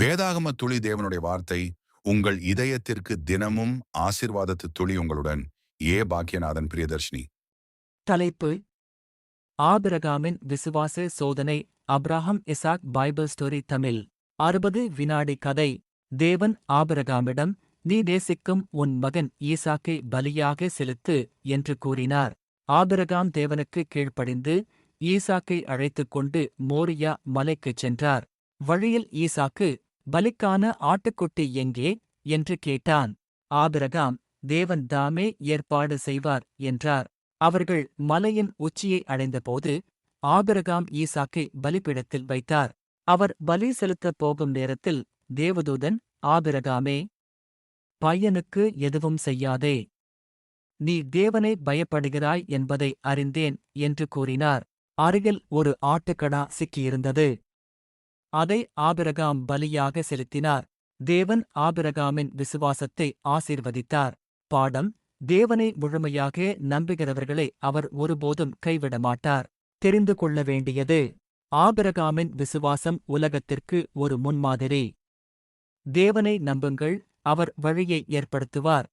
வேதாகம துளி தேவனுடைய வார்த்தை உங்கள் இதயத்திற்கு தினமும் ஆசீர்வாதத்து துளி உங்களுடன். பாக்கியநாதன் பிரியதர்ஷினி. தலைப்பு: ஆபிரகாமின் விசுவாச சோதனை. அப்ராஹம் இசாக் பைபிள் ஸ்டோரி தமிழ். 60 வினாடி கதை. தேவன் ஆபிரகாமிடம், நீ நேசிக்கும் உன் மகன் ஈசாக்கை பலியாக செலுத்து என்று கூறினார். ஆபிரகாம் தேவனுக்கு கீழ்ப்படிந்து ஈசாக்கை அழைத்துக் கொண்டு மோரியா மலைக்குச் சென்றார். வழியில் ஈசாக்கு, பலிக்கான ஆட்டுக்குட்டி எங்கே என்று கேட்டான். ஆபிரகாம், தேவன் தாமே ஏற்பாடு செய்வார் என்றார். அவர்கள் மலையின் உச்சியை அடைந்தபோது ஆபிரகாம் ஈசாக்கை பலிபீடத்தில் வைத்தார். அவர் பலி செலுத்தப் போகும் நேரத்தில் தேவதூதன், ஆபிரகாமே, பையனுக்கு எதுவும் செய்யாதே. நீ தேவனை பயப்படுகிறாய் என்பதை அறிந்தேன் என்று கூறினார். அருகில் ஒரு ஆட்டுக்கடா சிக்கியிருந்தது. அதை ஆபிரகாம் பலியாக செலுத்தினார். தேவன் ஆபிரகாமின் விசுவாசத்தை ஆசீர்வதித்தார். பாடம்: தேவனை முழுமையாக நம்புகிறவர்களை அவர் ஒருபோதும் கைவிடமாட்டார். தெரிந்து கொள்ள வேண்டியது: ஆபிரகாமின் விசுவாசம் உலகத்திற்கு ஒரு முன்மாதிரி. தேவனை நம்புங்கள், அவர் வழியை ஏற்படுத்துவார்.